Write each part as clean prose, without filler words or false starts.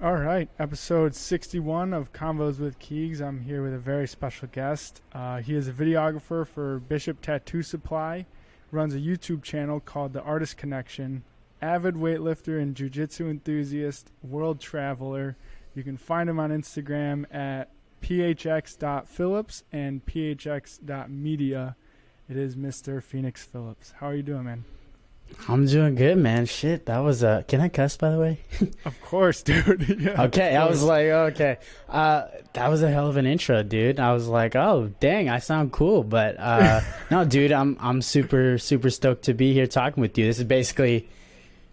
All right, episode 61 of Convos with Keegs. I'm here with a very special guest. He is a videographer for Bishop Tattoo Supply, runs a YouTube channel called The Artist Connection, avid weightlifter and jiu-jitsu enthusiast, world traveler. You can find him on Instagram at phx.phillips and phx.media. It is Mr. Phoenix Phillips. How are you doing, man? I'm doing good, man. Shit, that was can I cuss, by the way? Of course, dude. Yeah, Okay, I was like, okay. That was a hell of an intro, dude. I was like, oh, dang, I sound cool. But no, dude, I'm super stoked to be here talking with you. This is basically,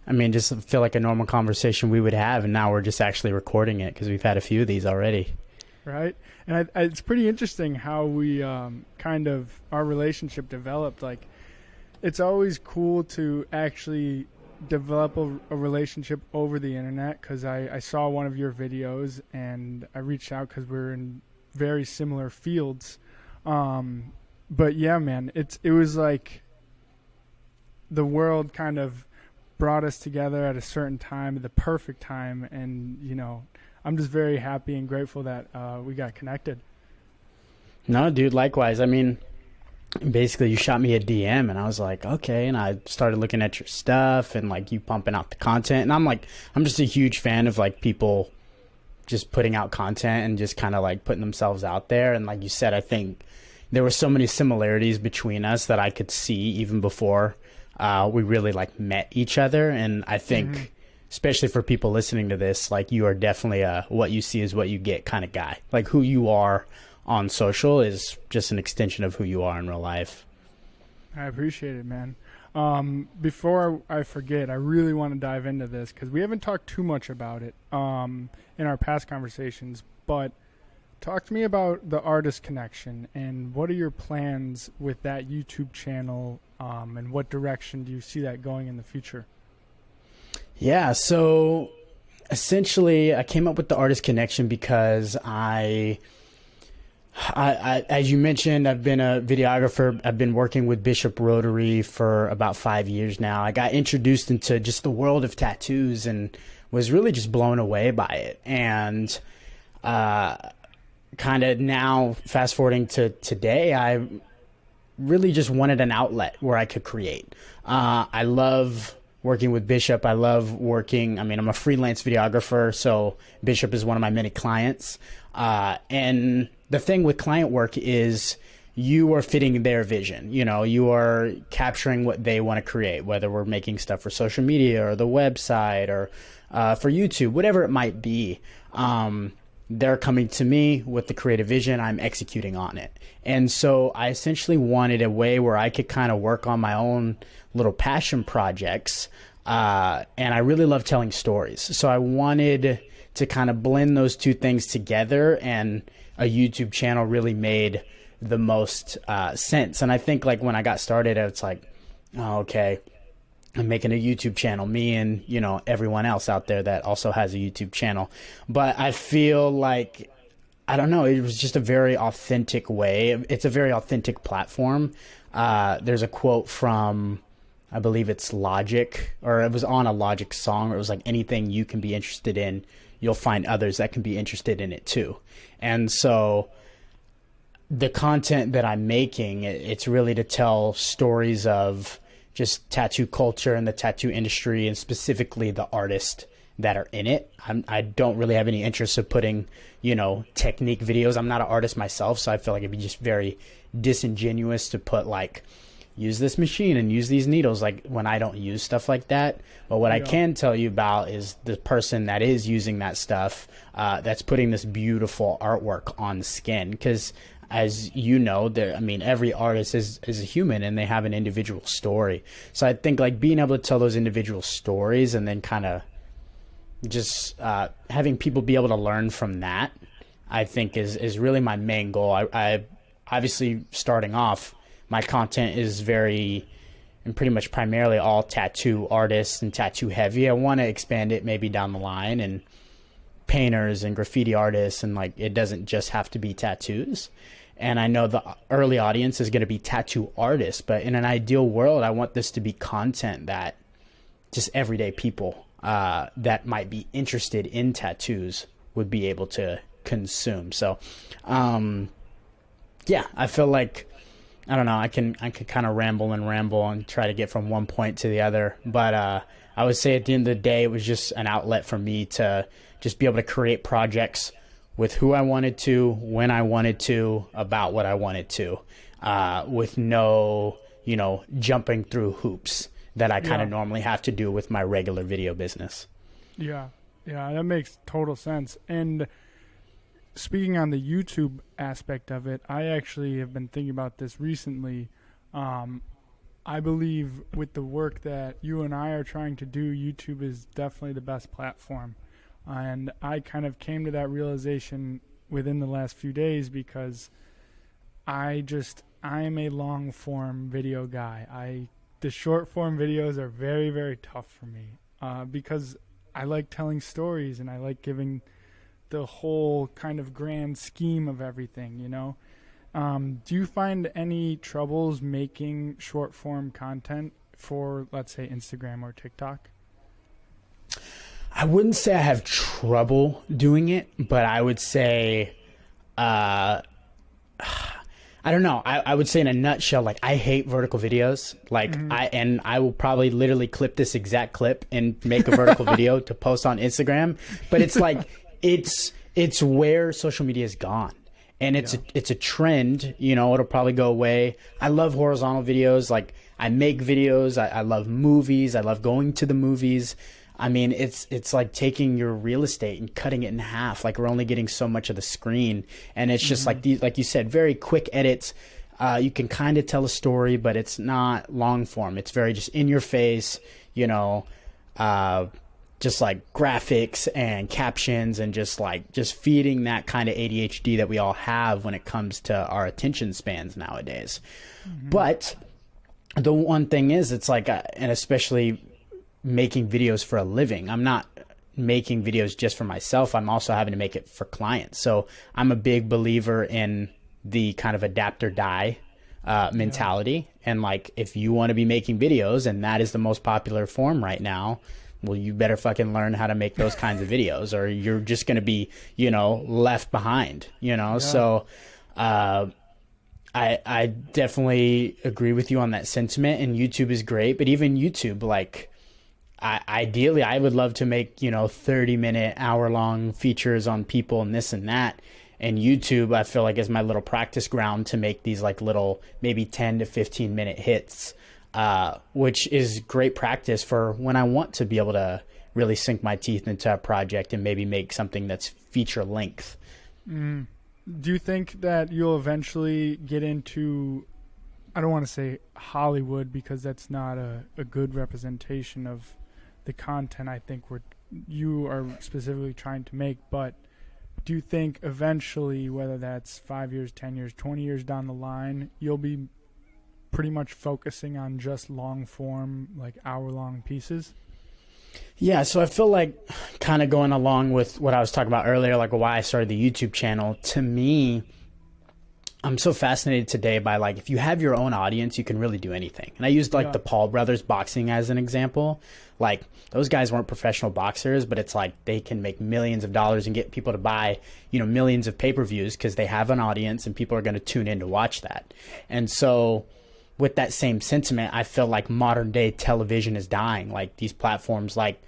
I mean, just feel like a normal conversation we would have, and now we're just actually recording it because we've had a few of these already. Right. And it's pretty interesting how we kind of, our relationship developed. Like, it's always cool to actually develop a relationship over the internet, because I saw one of your videos and I reached out because we're in very similar fields. But yeah, man, it was like the world kind of brought us together at a certain time, the perfect time. And, you know, I'm just very happy and grateful that we got connected. No, dude, likewise. I mean, basically you shot me a DM and I was like, okay. And I started looking at your stuff and like you pumping out the content. And I'm just a huge fan of like people just putting out content and just kind of like putting themselves out there. And like you said, I think there were so many similarities between us that I could see even before we really like met each other. And I think, especially for people listening to this, like you are definitely a what you see is what you get kind of guy. Like who you are on social is just an extension of who you are in real life. I appreciate it, man. Before I forget, I really want to dive into this because we haven't talked too much about it in our past conversations. But talk to me about the Artist Connection and what are your plans with that YouTube channel, and what direction do you see that going in the future? Yeah, so essentially I came up with the Artist Connection because I as you mentioned, I've been a videographer. I've been working with Bishop Rotary for about 5 years now. I got introduced into just the world of tattoos and was really just blown away by it. And kind of now, fast forwarding to today, I really just wanted an outlet where I could create. I love working with Bishop. I love working, I mean, I'm a freelance videographer, so Bishop is one of my many clients. And the thing with client work is you are fitting their vision. You know, you are capturing what they want to create, whether we're making stuff for social media or the website or for YouTube, whatever it might be. They're coming to me with the creative vision. I'm executing on it. And so I essentially wanted a way where I could kind of work on my own little passion projects. And I really love telling stories. So I wanted to kind of blend those two things together, and a YouTube channel really made the most sense. And I think like when I got started, it's like, oh, okay, I'm making a YouTube channel, me and, you know, everyone else out there that also has a YouTube channel. But I feel like, I don't know, it was just a very authentic way. It's a very authentic platform. There's a quote from, I believe it's Logic, or it was on a Logic song, where it was like, anything you can be interested in, you'll find others that can be interested in it too. And so the content that I'm making, it's really to tell stories of just tattoo culture and the tattoo industry, and specifically the artists that are in it. I don't really have any interest of putting, you know, technique videos. I'm not an artist myself, so I feel like it'd be just very disingenuous to put like, use this machine and use these needles, like when I don't use stuff like that. But what I can tell you about is the person that is using that stuff, that's putting this beautiful artwork on skin. Because as you know, I mean, every artist is a human and they have an individual story. So I think like being able to tell those individual stories and then kind of just having people be able to learn from that, I think is really my main goal. I obviously, starting off, my content is very and pretty much primarily all tattoo artists and tattoo heavy. I want to expand it maybe down the line, and painters and graffiti artists, and like it doesn't just have to be tattoos. And I know the early audience is going to be tattoo artists, but in an ideal world, I want this to be content that just everyday people that might be interested in tattoos would be able to consume. So, yeah, I feel like, I don't know, I can kind of ramble and try to get from one point to the other. But I would say at the end of the day, it was just an outlet for me to just be able to create projects with who I wanted to, when I wanted to, about what I wanted to, with no, jumping through hoops that I kind of normally have to do with my regular video business. Yeah, that makes total sense. And speaking on the YouTube aspect of it, I actually have been thinking about this recently. I believe with the work that you and I are trying to do, YouTube is definitely the best platform. And I kind of came to that realization within the last few days because I am a long form video guy. The short form videos are very, very tough for me because I like telling stories and I like giving the whole kind of grand scheme of everything, Do you find any troubles making short form content for, let's say, Instagram or TikTok? I wouldn't say I have trouble doing it, but I would say, I don't know. I would say in a nutshell, like I hate vertical videos. Like I will probably literally clip this exact clip and make a vertical video to post on Instagram. But it's like, it's where social media has gone. And it's a trend, it'll probably go away. I love horizontal videos. Like I make videos. I love movies. I love going to the movies. I mean, it's like taking your real estate and cutting it in half. Like we're only getting so much of the screen, and it's just like these, like you said, very quick edits. You can kind of tell a story, but it's not long form. It's very just in your face, just like graphics and captions and just feeding that kind of ADHD that we all have when it comes to our attention spans nowadays. But the one thing is, it's like, and especially making videos for a living, I'm not making videos just for myself. I'm also having to make it for clients. So I'm a big believer in the kind of adapt or die mentality. And like, if you want to be making videos and that is the most popular form right now, well, you better fucking learn how to make those kinds of videos or you're just going to be, left behind, So I definitely agree with you on that sentiment, and YouTube is great, but even YouTube, like, ideally, I would love to make, 30-minute, hour-long features on people and this and that. And YouTube, I feel like, is my little practice ground to make these like little, maybe 10 to 15-minute hits, which is great practice for when I want to be able to really sink my teeth into a project and maybe make something that's feature length. Do you think that you'll eventually get into, I don't want to say Hollywood because that's not a good representation of the content I think you are specifically trying to make, but do you think eventually, whether that's 5 years, 10 years, 20 years down the line, you'll be pretty much focusing on just long form, like hour-long pieces? Yeah, so I feel like kind of going along with what I was talking about earlier, like why I started the YouTube channel, to me, I'm so fascinated today by like, if you have your own audience, you can really do anything. And I used like the Paul brothers boxing as an example. Like those guys weren't professional boxers, but it's like they can make millions of dollars and get people to buy, millions of pay-per-views because they have an audience and people are going to tune in to watch that. And so with that same sentiment, I feel like modern day television is dying. Like these platforms like,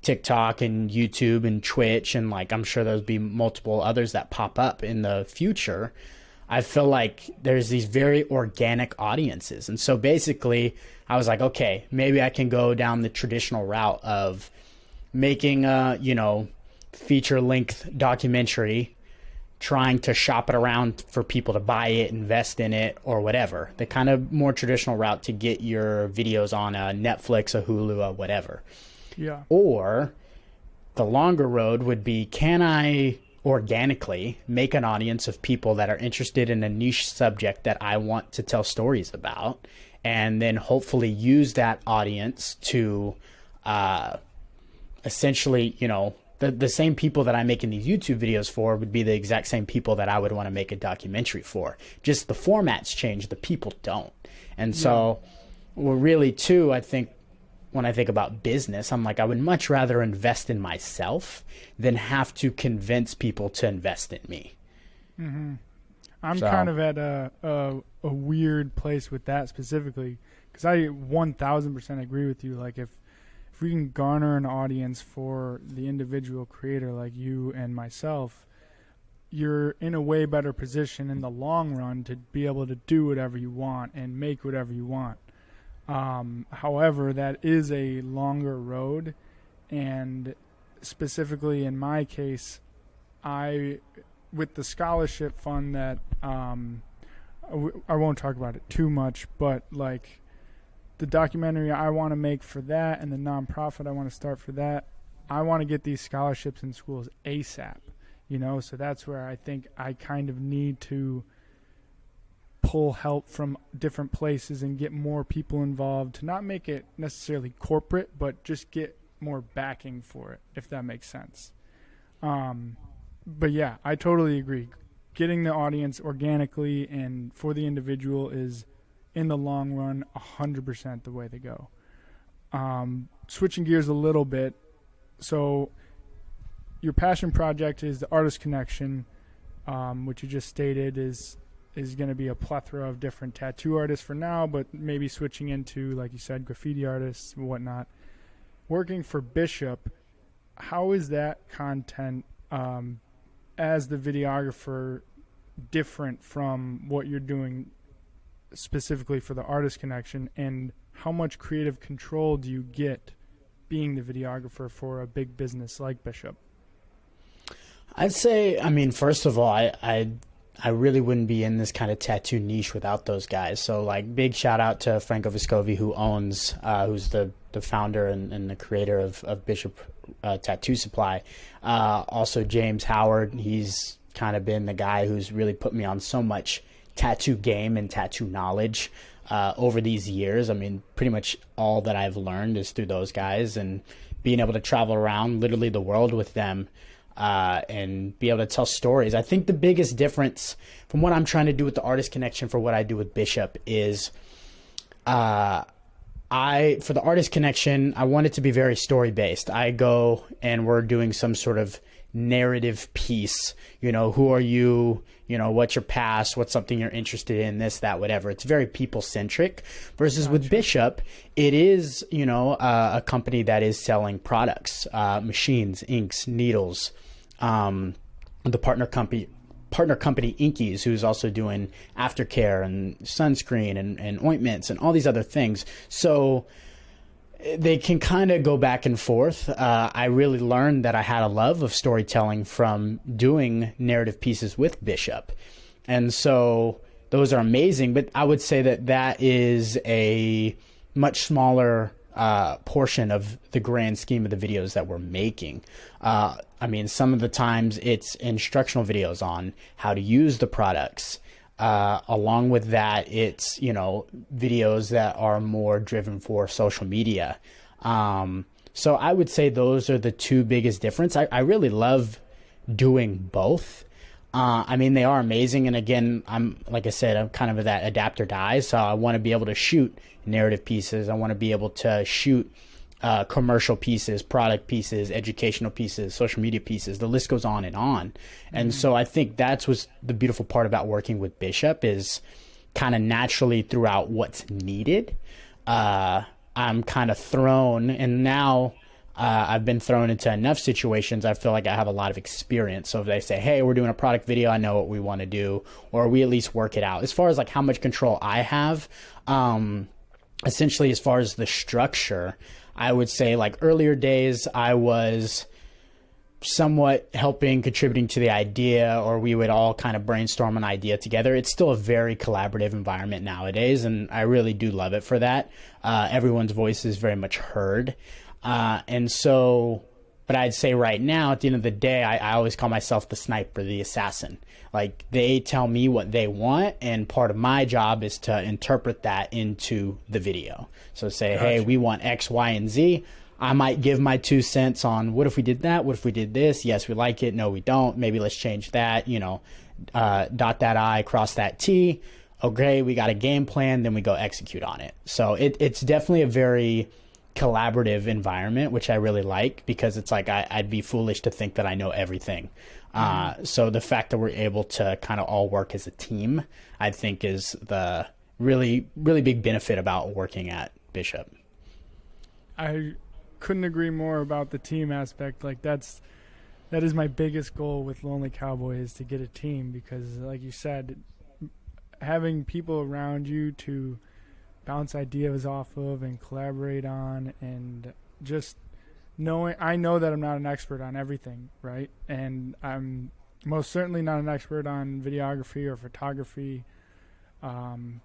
TikTok and YouTube and Twitch, and like I'm sure there'll be multiple others that pop up in the future. I feel like there's these very organic audiences. And so basically I was like, okay, maybe I can go down the traditional route of making a, feature length documentary, trying to shop it around for people to buy it, invest in it, or whatever. The kind of more traditional route to get your videos on a Netflix, a Hulu, a whatever. Yeah. Or the longer road would be, can I organically make an audience of people that are interested in a niche subject that I want to tell stories about, and then hopefully use that audience to essentially, the same people that I'm making these YouTube videos for would be the exact same people that I would want to make a documentary for. Just the formats change, the people don't. And so, well, really too, I think when I think about business, I'm like, I would much rather invest in myself than have to convince people to invest in me. Mm-hmm. I'm kind of at a weird place with that specifically, because I 1000% agree with you. Like if we can garner an audience for the individual creator like you and myself, you're in a way better position in the long run to be able to do whatever you want and make whatever you want. However, that is a longer road, and specifically in my case, with the scholarship fund that I won't talk about it too much, but like the documentary I want to make for that and the nonprofit I want to start for that, I want to get these scholarships in schools ASAP, so that's where I think I kind of need to pull help from different places and get more people involved to not make it necessarily corporate, but just get more backing for it, if that makes sense. But yeah, I totally agree. Getting the audience organically and for the individual is, in the long run, 100% the way to go. Switching gears a little bit, so your passion project is the Artist Connection, which you just stated is going to be a plethora of different tattoo artists for now, but maybe switching into, like you said, graffiti artists and whatnot. Working for Bishop, how is that content as the videographer different from what you're doing specifically for the Artist Connection, and how much creative control do you get being the videographer for a big business like Bishop? I'd say, first of all, I really wouldn't be in this kind of tattoo niche without those guys. So like big shout out to Franco Vescovi, who's the founder and the creator of Bishop Tattoo Supply. Also James Howard, he's kind of been the guy who's really put me on so much tattoo game and tattoo knowledge over these years. Pretty much all that I've learned is through those guys, and being able to travel around literally the world with them and be able to tell stories. I think the biggest difference from what I'm trying to do with the Artist Connection for what I do with Bishop is for the Artist Connection, I want it to be very story based. I go and we're doing some sort of narrative piece, who are you, what's your past, what's something you're interested in, this, that, whatever. It's very people centric versus with Bishop, it is, a company that is selling products, machines, inks, needles, the partner company Inkies, who's also doing aftercare and sunscreen and ointments and all these other things. So they can kind of go back and forth. I really learned that I had a love of storytelling from doing narrative pieces with Bishop. And so those are amazing, but I would say that is a much smaller portion of the grand scheme of the videos that we're making. Some of the times it's instructional videos on how to use the products. Along with that, it's, videos that are more driven for social media. So I would say those are the two biggest difference. I really love doing both. They are amazing. And again, like I said, I'm kind of that adapt or die. So I want to be able to shoot narrative pieces. I want to be able to shoot commercial pieces, product pieces, educational pieces, social media pieces. The list goes on and on. And so I think that's what's the beautiful part about working with Bishop is kind of naturally throughout what's needed. I'm kind of thrown, and now I've been thrown into enough situations. I feel like I have a lot of experience. So if they say, hey, we're doing a product video, I know what we want to do, or we at least work it out. As far as like how much control I have, essentially as far as the structure, I would say like earlier days, I was somewhat contributing to the idea, or we would all kind of brainstorm an idea together. It's still a very collaborative environment nowadays, and I really do love it for that. Everyone's voice is very much heard. But I'd say right now, at the end of the day, I always call myself the sniper, the assassin. Like they tell me what they want, and part of my job is to interpret that into the video. So say, gotcha. Hey, we want X, Y, and Z. I might give my 2 cents on what if we did that? What if we did this? Yes, we like it. No, we don't. Maybe let's change that, dot that I, cross that T. Okay, we got a game plan, then we go execute on it. So it's definitely a very collaborative environment, which I really like, because it's like I'd be foolish to think that I know everything. So the fact that we're able to kind of all work as a team, I think, is the really, really big benefit about working at Bishop. I couldn't agree more about the team aspect. Like that is my biggest goal with Lonely Cowboy, is to get a team, because like you said, having people around you to bounce ideas off of and collaborate on, and just I know that I'm not an expert on everything, right? And I'm most certainly not an expert on videography or photography,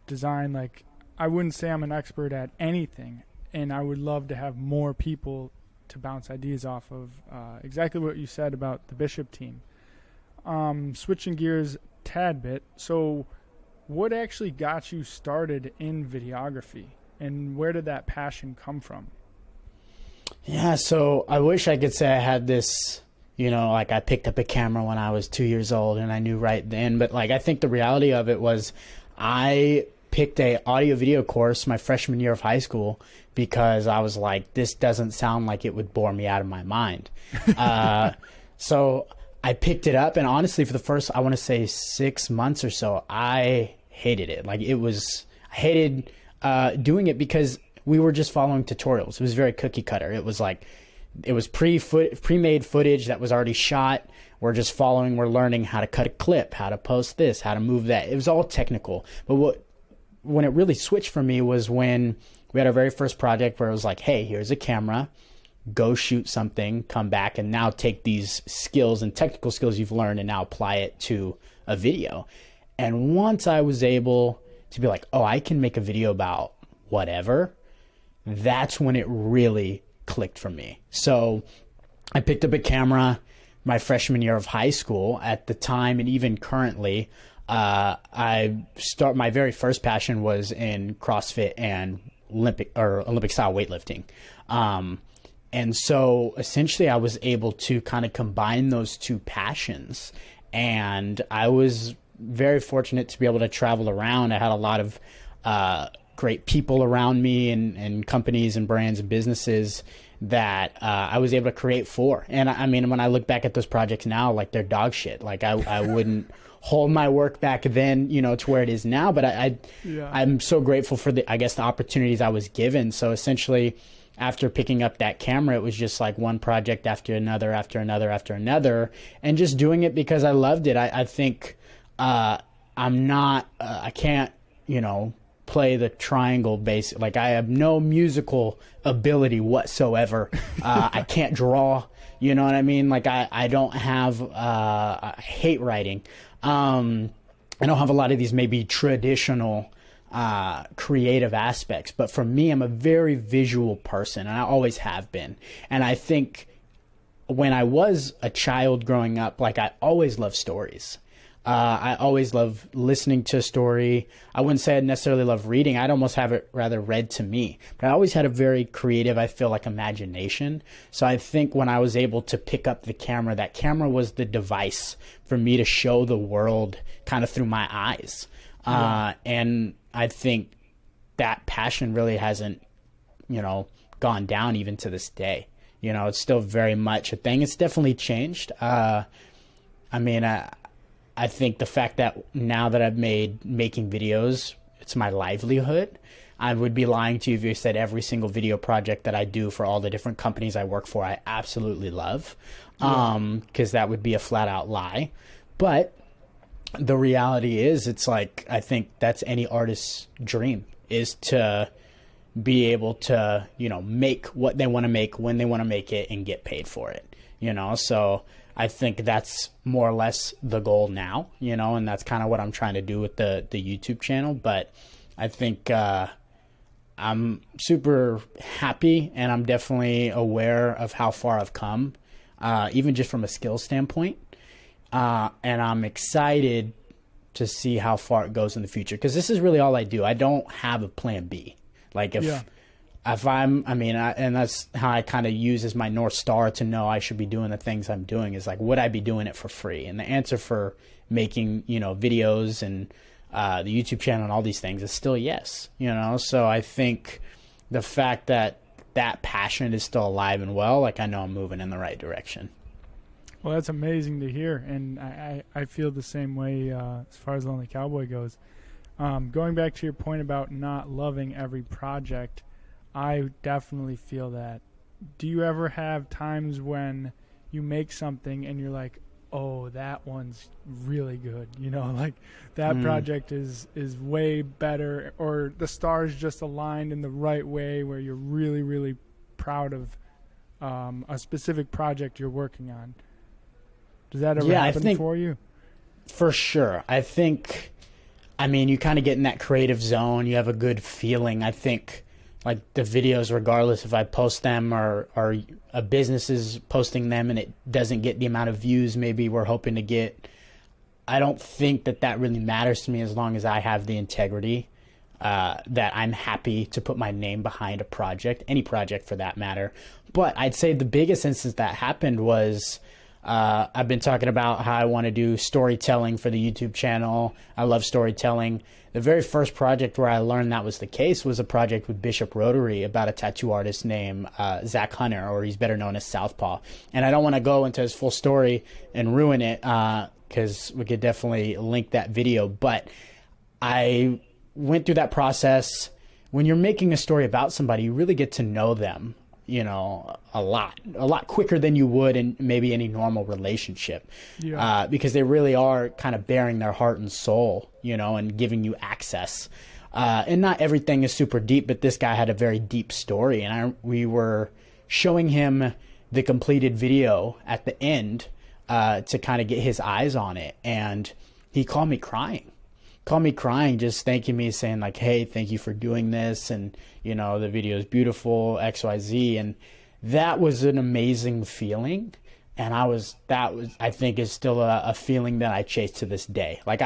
design. Like, I wouldn't say I'm an expert at anything, and I would love to have more people to bounce ideas off of. Exactly what you said about the Bishop team. Switching gears a tad bit, so what actually got you started in videography, and where did that passion come from? Yeah, so I wish I could say I had this, like I picked up a camera when I was 2 years old and I knew right then. But like, I think the reality of it was I picked a audio video course my freshman year of high school because I was like, this doesn't sound like it would bore me out of my mind. So I picked it up, and honestly, for the first, I want to say 6 months or so, I hated it. Like, I hated doing it because we were just following tutorials. It was very cookie cutter. It was pre-made footage that was already shot. We're learning how to cut a clip, how to post this, how to move that. It was all technical. But when it really switched for me was when we had our very first project where it was like, hey, here's a camera, go shoot something, come back, and now take these skills and technical skills you've learned and now apply it to a video. And once I was able to be like, oh, I can make a video about whatever, that's when it really clicked for me. So I picked up a camera my freshman year of high school. At the time, and even currently, my very first passion was in CrossFit and Olympic style weightlifting. And so essentially I was able to kind of combine those two passions, and I was very fortunate to be able to travel around. I had a lot of great people around me, and companies and brands and businesses that I was able to create for. And I mean, when I look back at those projects now, like, they're dog shit. Like, I wouldn't hold my work back then, to where it is now. But I'm so grateful for the opportunities I was given. So essentially, after picking up that camera, it was just like one project after another, after another, after another, and just doing it because I loved it. I think I can't, play the triangle bass. Like, I have no musical ability whatsoever. I can't draw, you know what I mean? Like, I don't have, I hate writing. I don't have a lot of these maybe traditional creative aspects, but for me, I'm a very visual person, and I always have been. And I think when I was a child growing up, like, I always loved stories. I always love listening to a story. I wouldn't say I necessarily love reading. I'd almost have it rather read to me. But I always had a very creative, I feel like, imagination. So I think when I was able to pick up the camera, that camera was the device for me to show the world kind of through my eyes. And I think that passion really hasn't, gone down even to this day. It's still very much a thing. It's definitely changed. I think the fact that now that I've making videos, it's my livelihood. I would be lying to you if you said every single video project that I do for all the different companies I work for, I absolutely love, because that would be a flat out lie. But the reality is, it's like, I think that's any artist's dream, is to be able to, make what they want to make when they want to make it and get paid for it, so I think that's more or less the goal now, and that's kind of what I'm trying to do with the YouTube channel. But I think I'm super happy, and I'm definitely aware of how far I've come, even just from a skill standpoint. And I'm excited to see how far it goes in the future, because this is really all I do. I don't have a plan B. Like, if I'm, and that's how I kind of use as my North Star to know I should be doing the things I'm doing, is like, would I be doing it for free? And the answer for making, videos and the YouTube channel and all these things is still yes, So I think the fact that that passion is still alive and well, like I know I'm moving in the right direction. Well, that's amazing to hear, and I feel the same way as far as Lonely Cowboy goes. Going back to your point about not loving every project, I definitely feel that. Do you ever have times when you make something and you're like, oh, that one's really good, you know, like that project is way better, or the stars just aligned in the right way where you're really, really proud of a specific project you're working on? Does that ever happen for you? For sure. I think, I mean, you kind of get in that creative zone. You have a good feeling. I think, like, the videos, regardless if I post them or a business is posting them and it doesn't get the amount of views maybe we're hoping to get, I don't think that really matters to me as long as I have the integrity that I'm happy to put my name behind a project, any project for that matter. But I'd say the biggest instance that happened was, I've been talking about how I want to do storytelling for the YouTube channel. I love storytelling. The very first project where I learned that was the case was a project with Bishop Rotary about a tattoo artist named Zach Hunter, or he's better known as Southpaw. And I don't want to go into his full story and ruin it because we could definitely link that video. But I went through that process. When you're making a story about somebody, you really get to know them, you know, a lot quicker than you would in maybe any normal relationship. Yeah. Because they really are kind of bearing their heart and soul, you know, and giving you access. And not everything is super deep, but this guy had a very deep story. And we were showing him the completed video at the end to kind of get his eyes on it. And he called me crying, just thanking me, saying like, hey, thank you for doing this. And, you know, the video is beautiful, XYZ. And that was an amazing feeling. And I think is still a feeling that I chase to this day. Like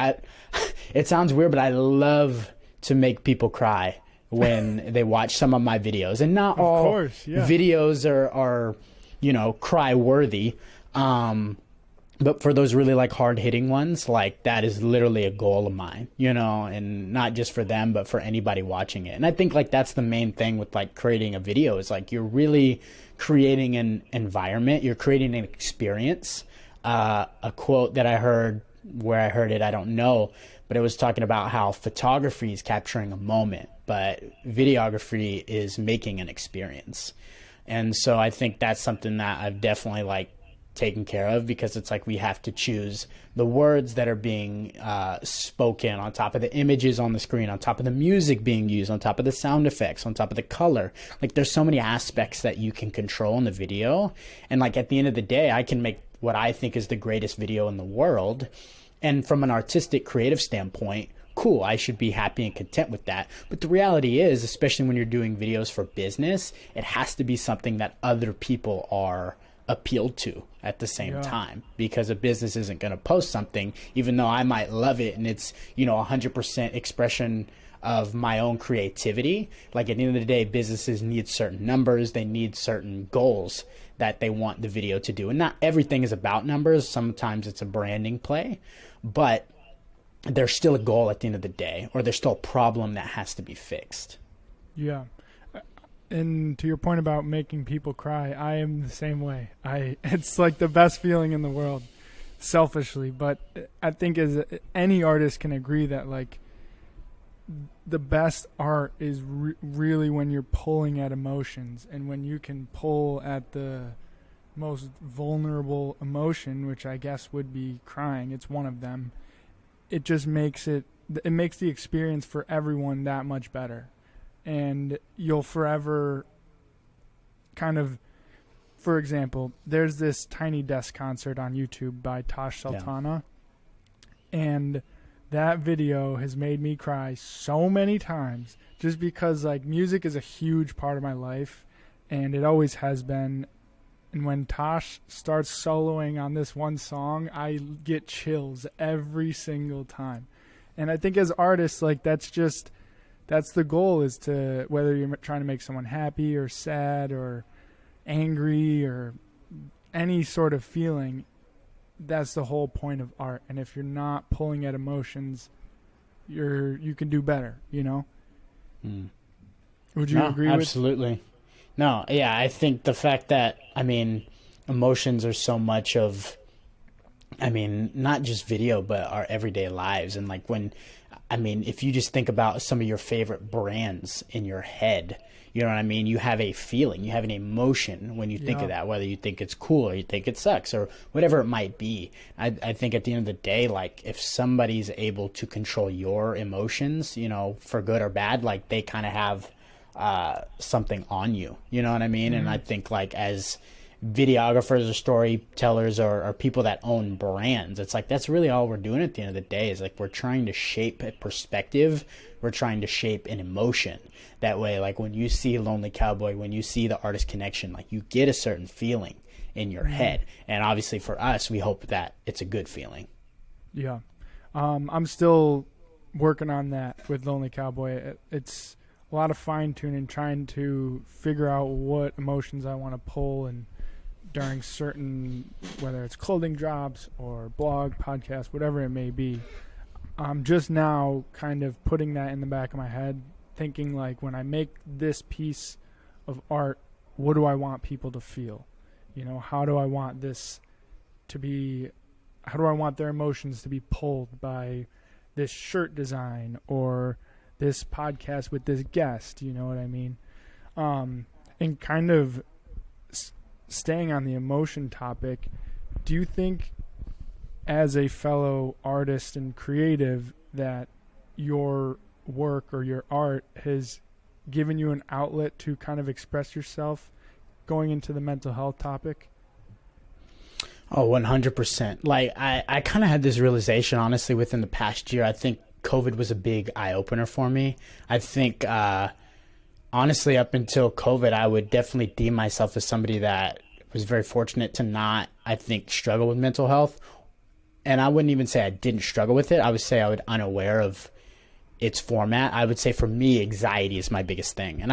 it sounds weird, but I love to make people cry when they watch some of my videos, and not all videos are, you know, cry worthy. But for those really like hard hitting ones, like that is literally a goal of mine, you know, and not just for them, but for anybody watching it. And I think like that's the main thing with like creating a video is like you're really creating an environment, you're creating an experience. A quote that I heard, where I heard it, I don't know, but it was talking about how photography is capturing a moment, but videography is making an experience. And so I think that's something that I've definitely like taken care of, because it's like we have to choose the words that are being spoken on top of the images on the screen, on top of the music being used, on top of the sound effects, on top of the color. Like there's so many aspects that you can control in the video. And like at the end of the day, I can make what I think is the greatest video in the world. And from an artistic creative standpoint, cool, I should be happy and content with that. But the reality is, especially when you're doing videos for business, it has to be something that other people are appealed to at the same time, because a business isn't going to post something, even though I might love it and it's, you know, 100% expression of my own creativity. Like at the end of the day, businesses need certain numbers, they need certain goals that they want the video to do. And not everything is about numbers. Sometimes it's a branding play, but there's still a goal at the end of the day, or there's still a problem that has to be fixed. Yeah. And to your point about making people cry, I am the same way. It's like the best feeling in the world, selfishly. But I think as any artist can agree that like the best art is really when you're pulling at emotions, and when you can pull at the most vulnerable emotion, which I guess would be crying. It's one of them. It just makes it makes the experience for everyone that much better. And you'll forever kind of, for example, there's this Tiny Desk concert on YouTube by Tosh Sultana. Yeah. And that video has made me cry so many times, just because like music is a huge part of my life, and it always has been. And when Tosh starts soloing on this one song, I get chills every single time. And I think as artists, like that's the goal, is to, whether you're trying to make someone happy or sad or angry or any sort of feeling, that's the whole point of art. And if you're not pulling at emotions, you can do better, you know? Would you agree with? Absolutely. No, yeah, I think the fact that, I mean, emotions are so much of, I mean, not just video, but our everyday lives. And like when, I mean, if you just think about some of your favorite brands in your head, you know what I mean? You have a feeling, you have an emotion when you think of Yeah. that, whether you think it's cool or you think it sucks or whatever it might be. I think at the end of the day, like if somebody's able to control your emotions, you know, for good or bad, like they kind of have something on you. You know what I mean? And I think like as videographers or storytellers or people that own brands, it's like that's really all we're doing at the end of the day is like we're trying to shape a perspective, we're trying to shape an emotion. That way, like when you see Lonely Cowboy, when you see the Artist Connection, like you get a certain feeling in your head. And obviously for us, we hope that it's a good feeling. Yeah. I'm still working on that with Lonely Cowboy. It's a lot of fine tuning, trying to figure out what emotions I want to pull and during certain, whether it's clothing drops or blog, podcast, whatever it may be. I'm just now kind of putting that in the back of my head, thinking like when I make this piece of art, what do I want people to feel? You know, how do I want this to be, how do I want their emotions to be pulled by this shirt design or this podcast with this guest, you know what I mean? And kind of staying on the emotion topic, do you think as a fellow artist and creative that your work or your art has given you an outlet to kind of express yourself going into the mental health topic? Oh, 100%. Like I kind of had this realization, honestly, within the past year. I think COVID was a big eye opener for me. I think, honestly, up until COVID, I would definitely deem myself as somebody that was very fortunate to not, I think, struggle with mental health. And I wouldn't even say I didn't struggle with it. I would say I was unaware of its format. I would say for me, anxiety is my biggest thing. And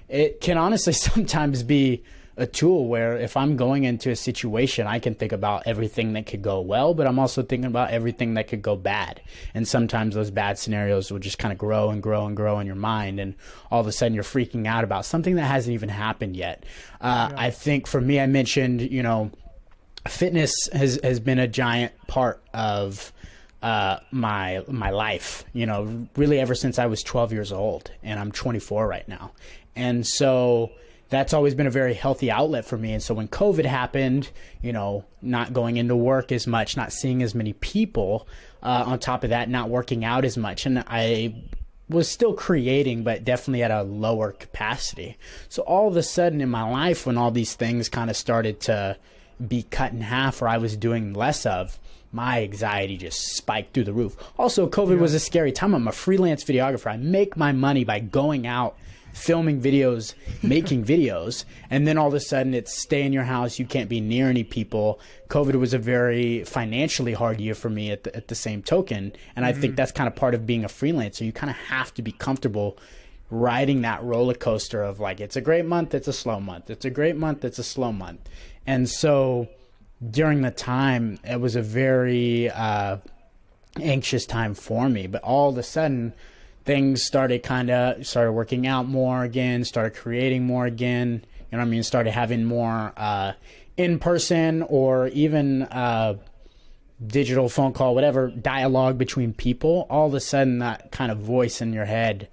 it can honestly sometimes be a tool where if I'm going into a situation, I can think about everything that could go well, but I'm also thinking about everything that could go bad. And sometimes those bad scenarios will just kind of grow and grow and grow in your mind. And all of a sudden you're freaking out about something that hasn't even happened yet. I think for me, I mentioned, you know, fitness has been a giant part of my life, you know, really ever since I was 12 years old, and I'm 24 right now. And so that's always been a very healthy outlet for me. And so when COVID happened, you know, not going into work as much, not seeing as many people, on top of that, not working out as much. And I was still creating, but definitely at a lower capacity. So all of a sudden in my life, when all these things kind of started to be cut in half or I was doing less of, my anxiety just spiked through the roof. Also, COVID was a scary time. I'm a freelance videographer. I make my money by going out, filming videos, making videos, and then all of a sudden it's stay in your house. You can't be near any people. COVID was a very financially hard year for me at the same token. And I think that's kind of part of being a freelancer. You kind of have to be comfortable riding that roller coaster of like, it's a great month, it's a slow month. It's a great month, it's a slow month. And so during the time, it was a very anxious time for me. But all of a sudden, things started working out more again, started creating more again. You know what I mean? Started having more in person or even digital phone call, whatever, dialogue between people. All of a sudden, that kind of voice in your head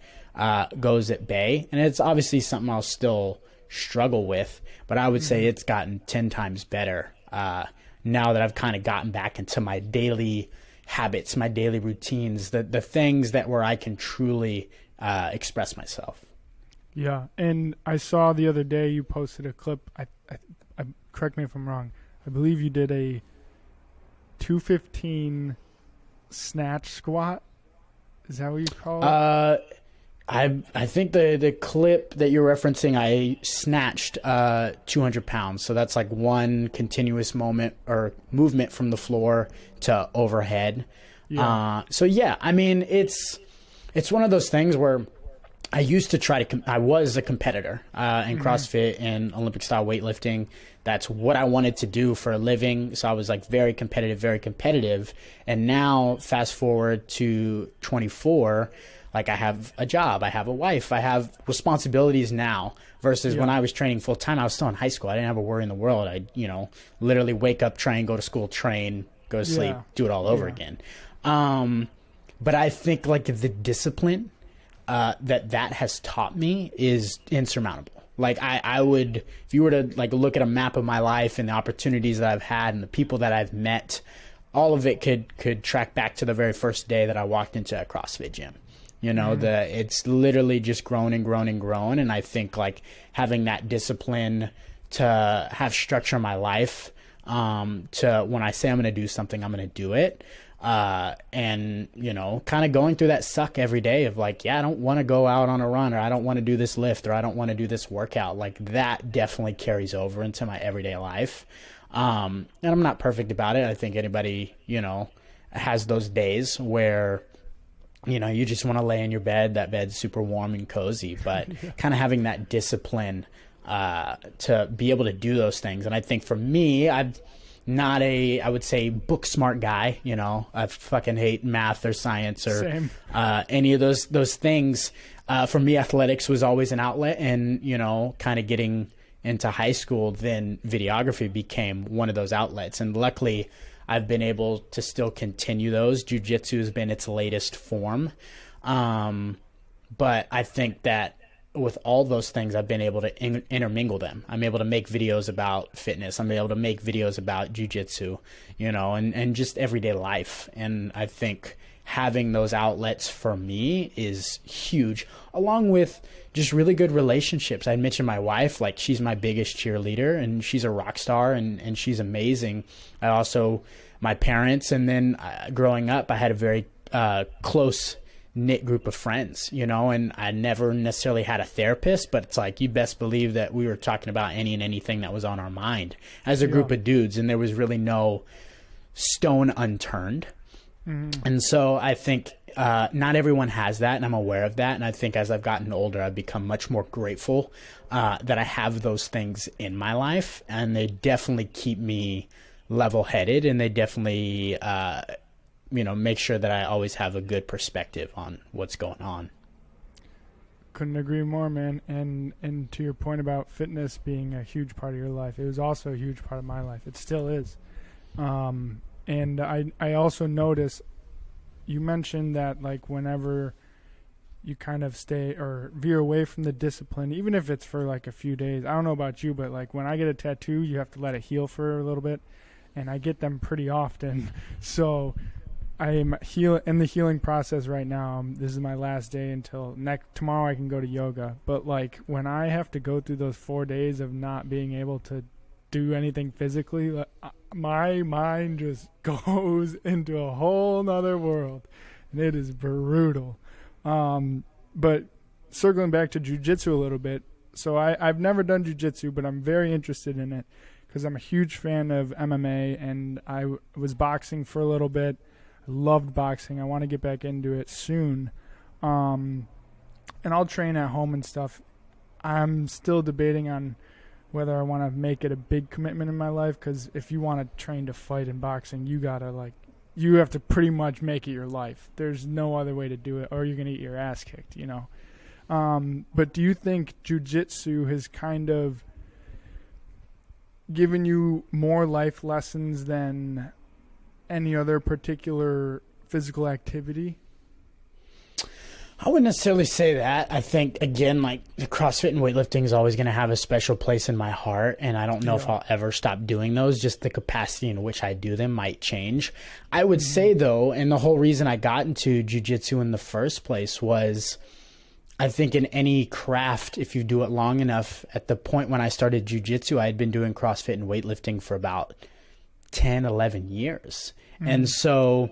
goes at bay. And it's obviously something I'll still struggle with, but I would say it's gotten 10 times better now that I've kind of gotten back into my daily habits, my daily routines, the things that where I can truly express myself. Yeah, and I saw the other day you posted a clip. I correct me if I'm wrong. I believe you did a 215 snatch squat. Is that what you call it? I think the clip that you're referencing, I snatched 200 pounds. So that's like one continuous moment or movement from the floor to overhead. Yeah. So yeah, I mean, it's one of those things where I used to try to, I was a competitor in CrossFit and Olympic style weightlifting. That's what I wanted to do for a living. So I was like very competitive. And now fast forward to 24, Like I have a job, I have a wife, I have responsibilities now versus when I was training full time, I was still in high school. I didn't have a worry in the world. I, literally wake up, train, go to school, train, go to sleep, do it all over again. But I think like the discipline that has taught me is insurmountable. Like I would, if you were to like look at a map of my life and the opportunities that I've had and the people that I've met, all of it could track back to the very first day that I walked into a CrossFit gym. It's literally just grown and grown and grown. And I think like having that discipline to have structure in my life, to when I say I'm going to do something, I'm going to do it. And kind of going through that suck every day of like, I don't want to go out on a run, or I don't want to do this lift, or I don't want to do this workout. Like that definitely carries over into my everyday life. And I'm not perfect about it. I think anybody, has those days where, you just want to lay in your bed, that bed's super warm and cozy, but kind of having that discipline, to be able to do those things. And I think for me, I've not I would say book smart guy, I fucking hate math or science or any of those things. For me, athletics was always an outlet, and, kind of getting into high school, then videography became one of those outlets. And luckily I've been able to still continue those. Jiu-jitsu has been its latest form. But I think that with all those things, I've been able to intermingle them. I'm able to make videos about fitness. I'm able to make videos about jiu-jitsu, and just everyday life. And I think having those outlets for me is huge, along with just really good relationships. I mentioned my wife, like she's my biggest cheerleader and she's a rock star and she's amazing. I also, my parents, and then growing up, I had a very close knit group of friends, and I never necessarily had a therapist, but it's like, you best believe that we were talking about any and anything that was on our mind as a group of dudes. And there was really no stone unturned. And so I think not everyone has that, and I'm aware of that. And I think as I've gotten older, I've become much more grateful that I have those things in my life, and they definitely keep me level-headed, and they definitely make sure that I always have a good perspective on what's going on. Couldn't agree more, man. And to your point about fitness being a huge part of your life, it was also a huge part of my life. It still is. And I also notice you mentioned that like whenever you kind of stay or veer away from the discipline, even if it's for like a few days, I don't know about you, but like when I get a tattoo, you have to let it heal for a little bit, and I get them pretty often. So I'm in the healing process right now. This is my last day until tomorrow I can go to yoga. But like when I have to go through those 4 days of not being able to do anything physically, like, my mind just goes into a whole nother world, and it is brutal. But circling back to jiu-jitsu a little bit, so I've never done jiu-jitsu, but I'm very interested in it because I'm a huge fan of MMA, and I was boxing for a little bit. I loved boxing. I want to get back into it soon. And I'll train at home and stuff. I'm still debating on whether I want to make it a big commitment in my life, because if you want to train to fight in boxing, you have to pretty much make it your life. There's no other way to do it, or you're going to get your ass kicked, But do you think jiu-jitsu has kind of given you more life lessons than any other particular physical activity? I wouldn't necessarily say that. I think, again, like the CrossFit and weightlifting is always going to have a special place in my heart, and I don't know if I'll ever stop doing those. Just the capacity in which I do them might change. I would say, though, and the whole reason I got into jiu-jitsu in the first place was, I think in any craft, if you do it long enough, at the point when I started jiu-jitsu, I had been doing CrossFit and weightlifting for about 10, 11 years. And so,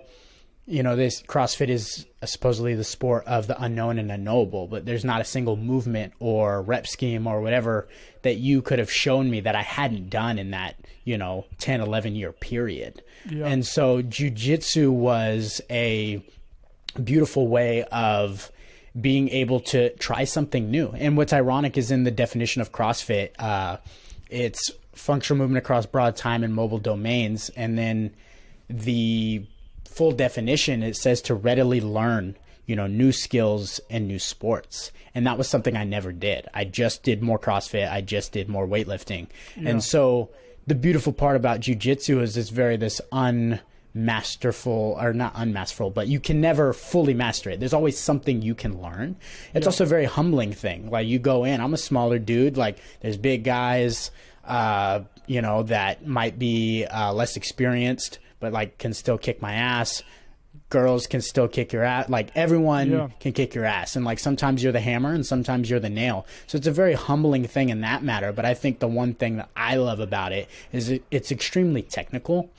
this CrossFit is supposedly the sport of the unknown and unknowable, but there's not a single movement or rep scheme or whatever that you could have shown me that I hadn't done in that, 10, 11 year period. Yeah. And so jiu-jitsu was a beautiful way of being able to try something new. And what's ironic is in the definition of CrossFit, it's functional movement across broad time and mobile domains. And then the full definition, it says to readily learn, new skills and new sports. And that was something I never did. I just did more CrossFit. I just did more weightlifting. Yeah. And so the beautiful part about jiu-jitsu is this unmasterful, or not unmasterful, but you can never fully master it. There's always something you can learn. It's also a very humbling thing. Like, you go in, I'm a smaller dude. Like, there's big guys, that might be less experienced, but like can still kick my ass. Girls can still kick your ass. Like, everyone can kick your ass. And like, sometimes you're the hammer and sometimes you're the nail. So it's a very humbling thing in that matter. But I think the one thing that I love about it is it's extremely technical.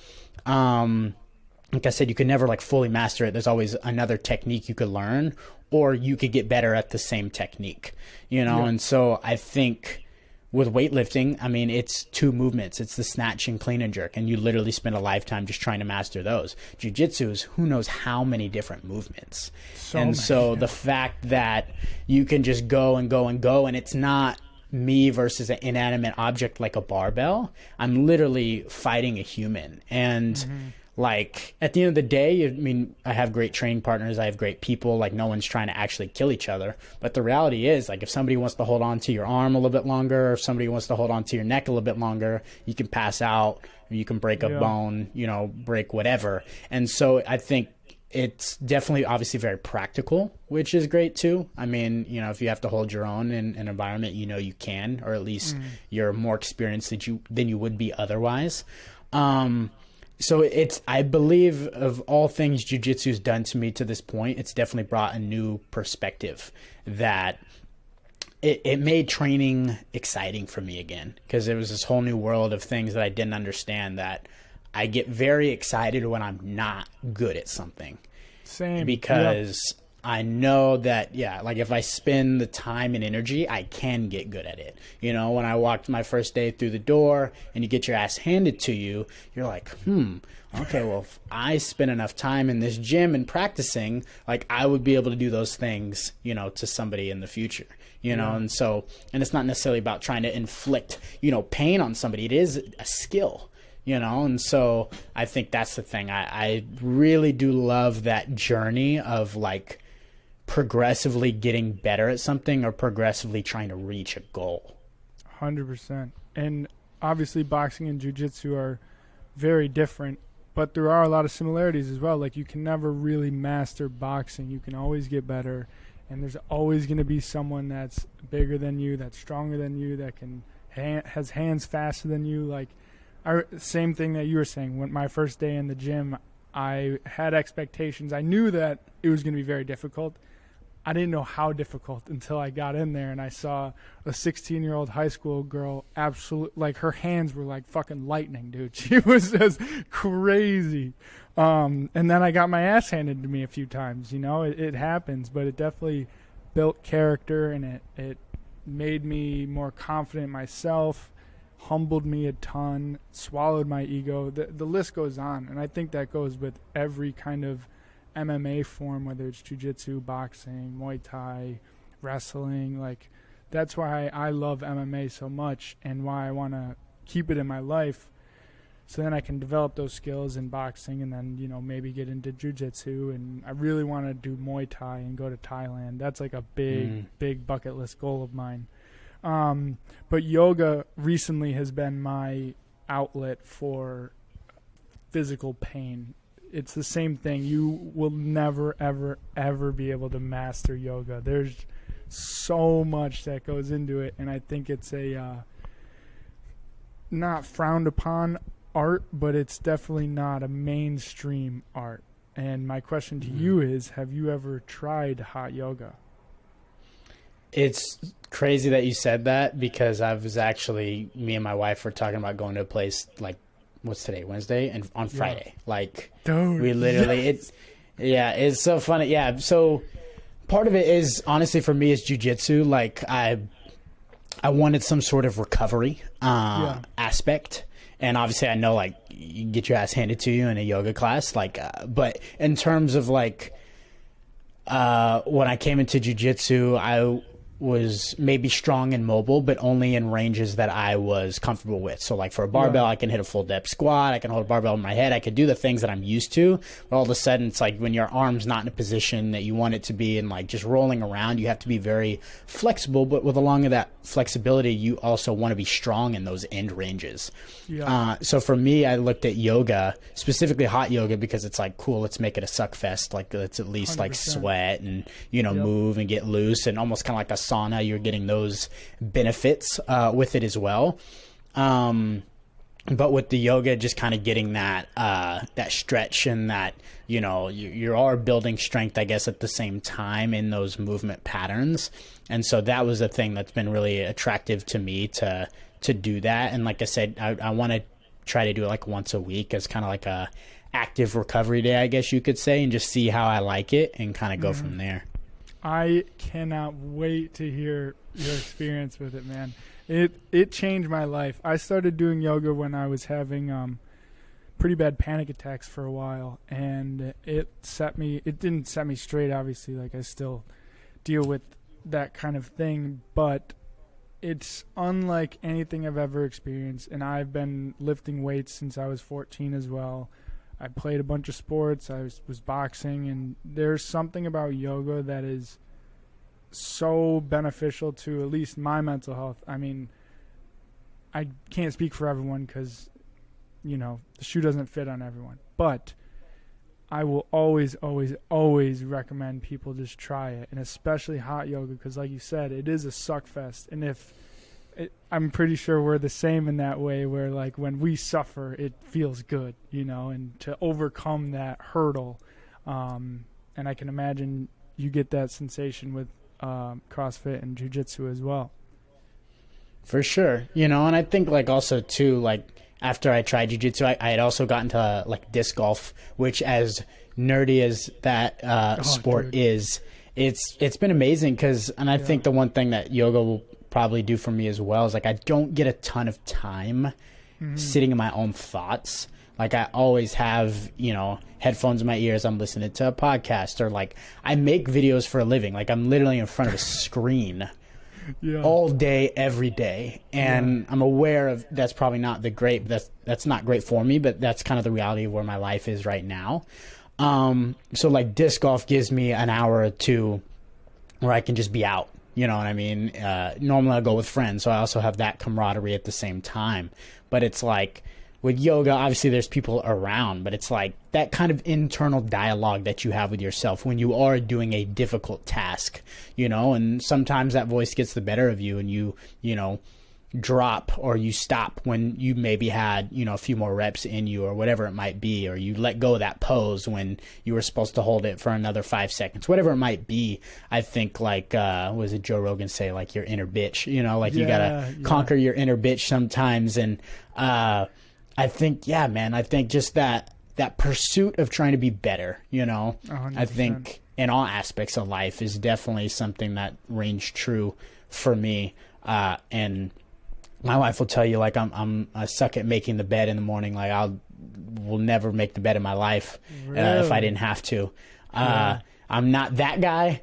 Like I said, you can never like fully master it. There's always another technique you could learn, or you could get better at the same technique, And so I think with weightlifting, I mean, it's 2 movements. It's the snatch and clean and jerk, and you literally spend a lifetime just trying to master those. Jiu-jitsu is who knows how many different movements. So the fact that you can just go and go and go, and it's not me versus an inanimate object like a barbell. I'm literally fighting a human. And like, at the end of the day, I mean, I have great training partners. I have great people. Like, no one's trying to actually kill each other. But the reality is, like, if somebody wants to hold on to your arm a little bit longer, or if somebody wants to hold on to your neck a little bit longer, you can pass out, or you can break a bone, break whatever. And so I think it's definitely obviously very practical, which is great too. I mean, if you have to hold your own in an environment, you can, or at least you're more experienced than you would be otherwise. So I believe, of all things jiu-jitsu's done to me to this point, it's definitely brought a new perspective that it made training exciting for me again, because it was this whole new world of things that I didn't understand, that I get very excited when I'm not good at something. Same. Because I know that, like, if I spend the time and energy, I can get good at it. When I walked my first day through the door and you get your ass handed to you, you're like, okay, well, if I spend enough time in this gym and practicing, like, I would be able to do those things, to somebody in the future, and so, and it's not necessarily about trying to inflict, pain on somebody. It is a skill. And so I think that's the thing. I really do love that journey of like progressively getting better at something, or progressively trying to reach a goal. 100%. And obviously boxing and jiu-jitsu are very different, but there are a lot of similarities as well. Like, you can never really master boxing. You can always get better, and there's always going to be someone that's bigger than you, that's stronger than you, that has hands faster than you. Like, same thing that you were saying. When my first day in the gym, I had expectations. I knew that it was going to be very difficult. I didn't know how difficult until I got in there and I saw a 16-year-old high school girl, like, her hands were like fucking lightning, dude. She was just crazy. And then I got my ass handed to me a few times. It happens, but it definitely built character, and it made me more confident in myself, humbled me a ton, swallowed my ego. The list goes on, and I think that goes with every kind of MMA form, whether it's jiu-jitsu, boxing, Muay Thai, wrestling. Like, that's why I love MMA so much, and why I want to keep it in my life, so then I can develop those skills in boxing, and then maybe get into jiu-jitsu. And I really want to do Muay Thai and go to Thailand. That's like a big bucket list goal of mine. But yoga recently has been my outlet for physical pain. It's the same thing. You will never, ever, ever be able to master yoga. There's so much that goes into it, and I think it's a not frowned upon art, but it's definitely not a mainstream art. And my question to you is, have you ever tried hot yoga? It's crazy that you said that, because me and my wife were talking about going to a place, like, what's today, Wednesday, and on Friday. Like, dude, we literally, it's so funny. Yeah. So part of it is, honestly, for me, is jiu-jitsu. Like, I wanted some sort of recovery aspect. And obviously I know, like, you get your ass handed to you in a yoga class, like, but in terms of like, when I came into jiu-jitsu, was maybe strong and mobile, but only in ranges that I was comfortable with. So like for a barbell, I can hit a full depth squat. I can hold a barbell in my head. I could do the things that I'm used to. But all of a sudden, it's like when your arm's not in a position that you want it to be and like just rolling around, you have to be very flexible. But with along with that flexibility, you also want to be strong in those end ranges. So for me, I looked at yoga, specifically hot yoga, because it's like, cool, let's make it a suck fest. Like let's at least 100%. like sweat and, you know, move and get loose, and almost kind of like a sauna. You're getting those benefits with it as well. But with the yoga, just kind of getting that that stretch and that, you know, you are building strength, I guess, at the same time in those movement patterns. And so that was a thing that's been really attractive to me to do that. And like I said, I want to try to do it like once a week as kind of like a active recovery day, I guess you could say, and just see how I like it and kind of go from there. I cannot wait to hear your experience with it, man. It changed my life. I started doing yoga when I was having pretty bad panic attacks for a while, and it didn't set me straight, obviously. Like, I still deal with that kind of thing, but it's unlike anything I've ever experienced. And I've been lifting weights since I was 14 as well. I played a bunch of sports. I was boxing, and there's something about yoga that is so beneficial to at least my mental health. I mean, I can't speak for everyone because, you know, the shoe doesn't fit on everyone. But I will always, always, always recommend people just try it, and especially hot yoga, because like you said, it is a suck fest. And I'm pretty sure we're the same in that way, where like when we suffer, it feels good, you know, and to overcome that hurdle. And I can imagine you get that sensation with CrossFit and jiu-jitsu as well. For sure. You know, and I think like also too, like after I tried jiu-jitsu, I had also gotten to like disc golf, which as nerdy as that sport is, it's been amazing and I think the one thing that yoga will probably do for me as well is like I don't get a ton of time sitting in my own thoughts. Like I always have, you know, headphones in my ears. I'm listening to a podcast, or like I make videos for a living. Like I'm literally in front of a screen all day, every day. And I'm aware of that's probably not that's not great for me, but that's kind of the reality of where my life is right now. So like disc golf gives me an hour or two where I can just be out. You know what I mean? Normally I go with friends, so I also have that camaraderie at the same time. But it's like with yoga, obviously there's people around, but it's like that kind of internal dialogue that you have with yourself when you are doing a difficult task, you know, and sometimes that voice gets the better of you and you know, drop or you stop when you maybe had, you know, a few more reps in you or whatever it might be, or you let go of that pose when you were supposed to hold it for another 5 seconds, whatever it might be. I think like what does it Joe Rogan say, like your inner bitch, you know, like you gotta conquer your inner bitch sometimes. And I think man, I think just that pursuit of trying to be better, you know, 100%. I think in all aspects of life is definitely something that rings true for me. And my wife will tell you, like, I suck at making the bed in the morning. Like, will never make the bed in my life if I didn't have to. I'm not that guy,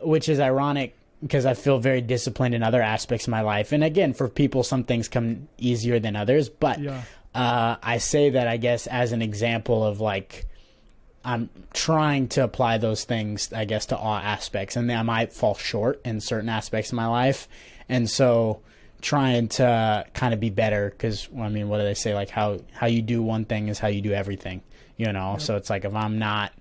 which is ironic because I feel very disciplined in other aspects of my life. And again, for people, some things come easier than others. But I say that, I guess, as an example of, like, I'm trying to apply those things, I guess, to all aspects. And I might fall short in certain aspects of my life. And so trying to kind of be better, because I mean, what do they say, like how you do one thing is how you do everything, you know. So it's like if I'm not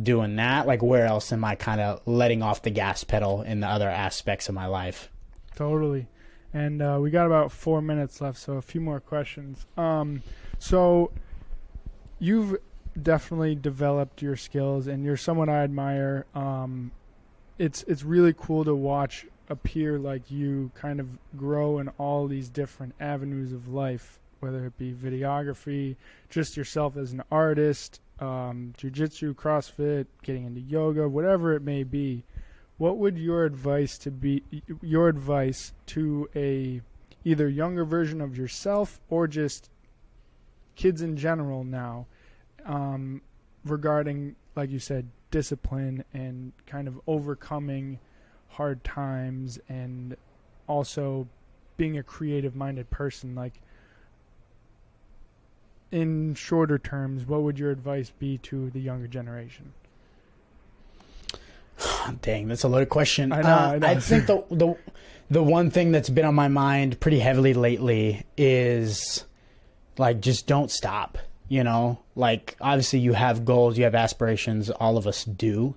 doing that, like where else am I kind of letting off the gas pedal in the other aspects of my life? Totally. And we got about 4 minutes left, so a few more questions. So you've definitely developed your skills and you're someone I admire. It's really cool to watch a peer like you kind of grow in all these different avenues of life, whether it be videography, just yourself as an artist, jiu-jitsu, CrossFit, getting into yoga, whatever it may be. What would your advice to a either younger version of yourself or just kids in general now, regarding, like you said, discipline and kind of overcoming hard times and also being a creative-minded person, like in shorter terms, what would your advice be to the younger generation? Dang, that's a loaded question. I know. I think the one thing that's been on my mind pretty heavily lately is like, just don't stop. You know, like obviously you have goals, you have aspirations, all of us do.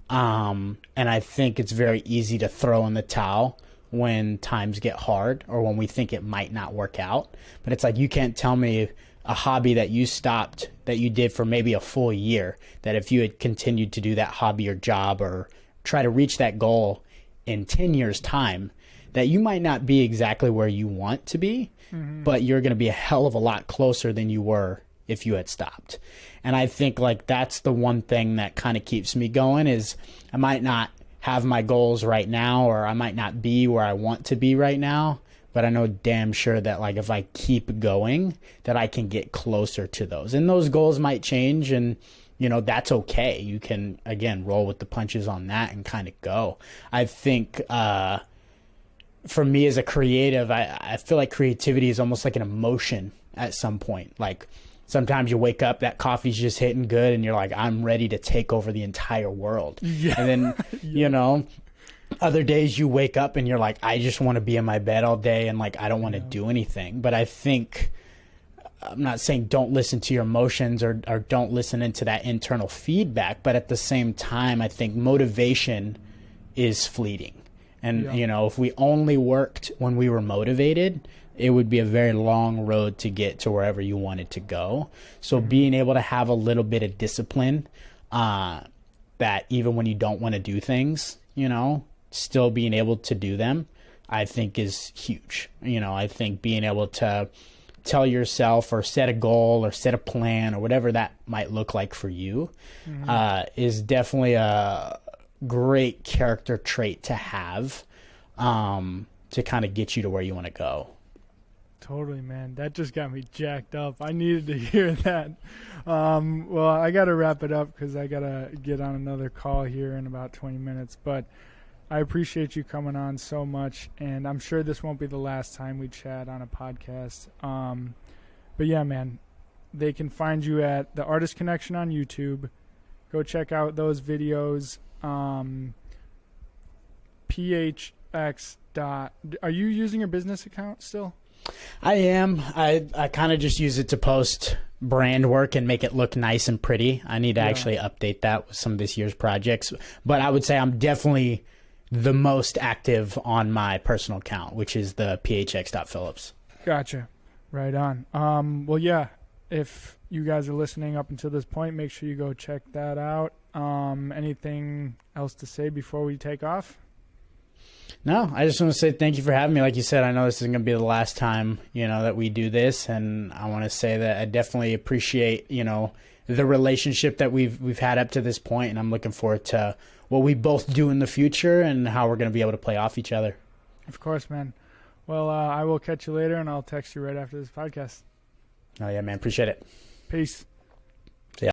And I think it's very easy to throw in the towel when times get hard or when we think it might not work out. But it's like, you can't tell me a hobby that you stopped, that you did for maybe a full year, that if you had continued to do that hobby or job or try to reach that goal in 10 years time, that you might not be exactly where you want to be, but you're going to be a hell of a lot closer than you were if you had stopped. And I think like that's the one thing that kind of keeps me going is I might not have my goals right now, or I might not be where I want to be right now, but I know damn sure that like if I keep going that I can get closer to those. And those goals might change, and you know, that's okay. You can again roll with the punches on that and kind of go. I think for me as a creative, I feel like creativity is almost like an emotion at some point. Like sometimes you wake up, that coffee's just hitting good, and you're like, I'm ready to take over the entire world. Yeah. And then, you know, other days you wake up and you're like, I just want to be in my bed all day and like, I don't want to do anything. But I think, I'm not saying don't listen to your emotions or don't listen into that internal feedback, but at the same time, I think motivation is fleeting. And, you know, if we only worked when we were motivated, it would be a very long road to get to wherever you wanted to go. So being able to have a little bit of discipline, that even when you don't want to do things, you know, still being able to do them, I think is huge. You know, I think being able to tell yourself or set a goal or set a plan or whatever that might look like for you, is definitely a great character trait to have, to kind of get you to where you want to go. Totally, man. That just got me jacked up. I needed to hear that. Well, I got to wrap it up because I got to get on another call here in about 20 minutes. But I appreciate you coming on so much, and I'm sure this won't be the last time we chat on a podcast. But yeah, man, they can find you at The Artist Connection on YouTube. Go check out those videos. PHX. Are you using your business account still? I am. I kind of just use it to post brand work and make it look nice and pretty. I need to actually update that with some of this year's projects. But I would say I'm definitely the most active on my personal account, which is the phx.phillips. Gotcha. Right on. Well, yeah, if you guys are listening up until this point, make sure you go check that out. Anything else to say before we take off? No, I just want to say thank you for having me. Like you said, I know this isn't going to be the last time, you know, that we do this. And I want to say that I definitely appreciate, you know, the relationship that we've had up to this point. And I'm looking forward to what we both do in the future and how we're going to be able to play off each other. Of course, man. Well, I will catch you later, and I'll text you right after this podcast. Oh, yeah, man. Appreciate it. Peace.